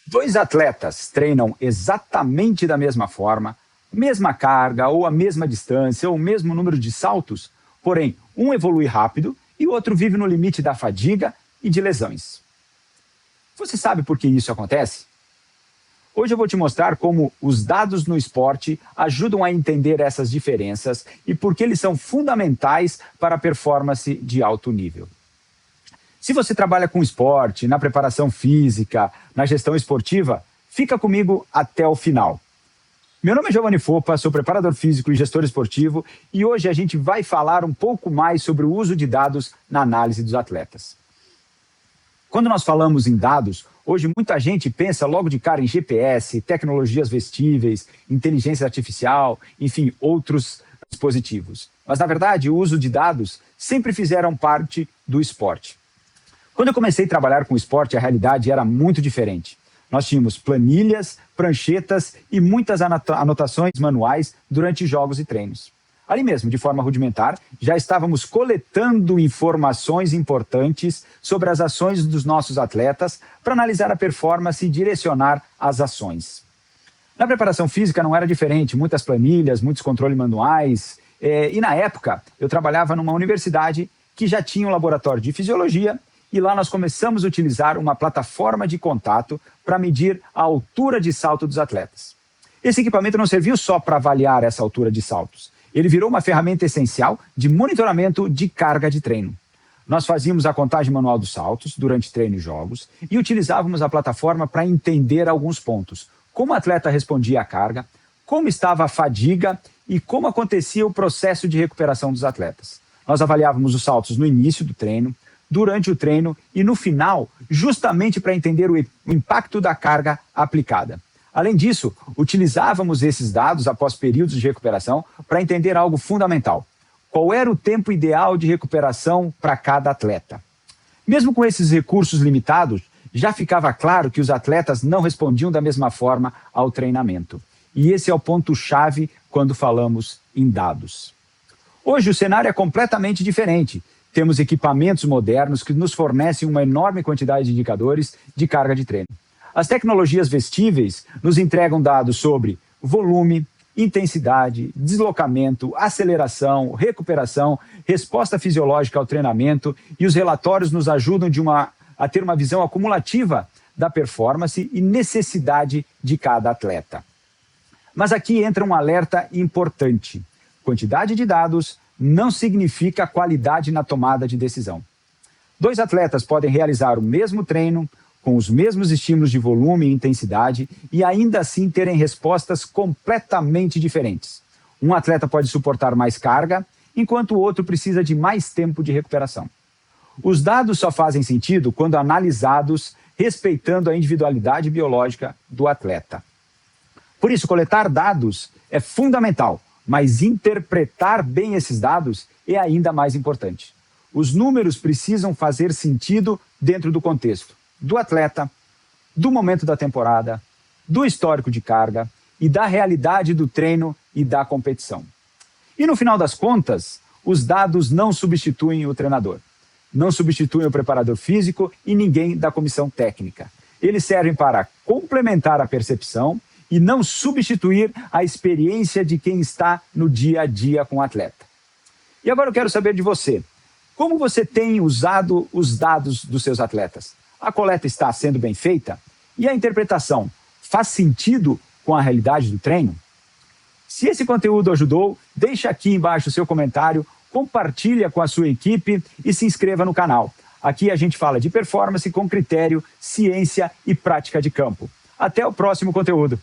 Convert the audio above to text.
Dois atletas treinam exatamente da mesma forma, mesma carga, ou a mesma distância, ou o mesmo número de saltos, porém, um evolui rápido e o outro vive no limite da fadiga e de lesões. Você sabe por que isso acontece? Hoje eu vou te mostrar como os dados no esporte ajudam a entender essas diferenças e por que eles são fundamentais para a performance de alto nível. Se você trabalha com esporte, na preparação física, na gestão esportiva, fica comigo até o final. Meu nome é Giovanni Foppa, sou preparador físico e gestor esportivo e hoje a gente vai falar um pouco mais sobre o uso de dados na análise dos atletas. Quando nós falamos em dados, hoje muita gente pensa logo de cara em GPS, tecnologias vestíveis, inteligência artificial, enfim, outros dispositivos. Mas, na verdade, o uso de dados sempre fizeram parte do esporte. Quando eu comecei a trabalhar com esporte, a realidade era muito diferente. Nós tínhamos planilhas, pranchetas e muitas anotações manuais durante jogos e treinos. Ali mesmo, de forma rudimentar, já estávamos coletando informações importantes sobre as ações dos nossos atletas para analisar a performance e direcionar as ações. Na preparação física não era diferente, muitas planilhas, muitos controles manuais. E na época, eu trabalhava numa universidade que já tinha um laboratório de fisiologia e lá nós começamos a utilizar uma plataforma de contato para medir a altura de salto dos atletas. Esse equipamento não serviu só para avaliar essa altura de saltos. Ele virou uma ferramenta essencial de monitoramento de carga de treino. Nós fazíamos a contagem manual dos saltos durante treino e jogos e utilizávamos a plataforma para entender alguns pontos. Como o atleta respondia à carga, como estava a fadiga e como acontecia o processo de recuperação dos atletas. Nós avaliávamos os saltos no início do treino, durante o treino e no final, justamente para entender o impacto da carga aplicada. Além disso, utilizávamos esses dados após períodos de recuperação para entender algo fundamental. Qual era o tempo ideal de recuperação para cada atleta? Mesmo com esses recursos limitados, já ficava claro que os atletas não respondiam da mesma forma ao treinamento. E esse é o ponto-chave quando falamos em dados. Hoje o cenário é completamente diferente. Temos equipamentos modernos que nos fornecem uma enorme quantidade de indicadores de carga de treino. As tecnologias vestíveis nos entregam dados sobre volume, intensidade, deslocamento, aceleração, recuperação, resposta fisiológica ao treinamento e os relatórios nos ajudam a ter uma visão acumulativa da performance e necessidade de cada atleta. Mas aqui entra um alerta importante. Quantidade de dados não significa qualidade na tomada de decisão. Dois atletas podem realizar o mesmo treino, com os mesmos estímulos de volume e intensidade, e ainda assim terem respostas completamente diferentes. Um atleta pode suportar mais carga, enquanto o outro precisa de mais tempo de recuperação. Os dados só fazem sentido quando analisados respeitando a individualidade biológica do atleta. Por isso, coletar dados é fundamental, mas interpretar bem esses dados é ainda mais importante. Os números precisam fazer sentido dentro do contexto do atleta, do momento da temporada, do histórico de carga e da realidade do treino e da competição. E no final das contas, os dados não substituem o treinador, não substituem o preparador físico e ninguém da comissão técnica. Eles servem para complementar a percepção e não substituir a experiência de quem está no dia a dia com o atleta. E agora eu quero saber de você. Como você tem usado os dados dos seus atletas? A coleta está sendo bem feita? E a interpretação faz sentido com a realidade do treino? Se esse conteúdo ajudou, deixa aqui embaixo o seu comentário, compartilha com a sua equipe e se inscreva no canal. Aqui a gente fala de performance com critério, ciência e prática de campo. Até o próximo conteúdo.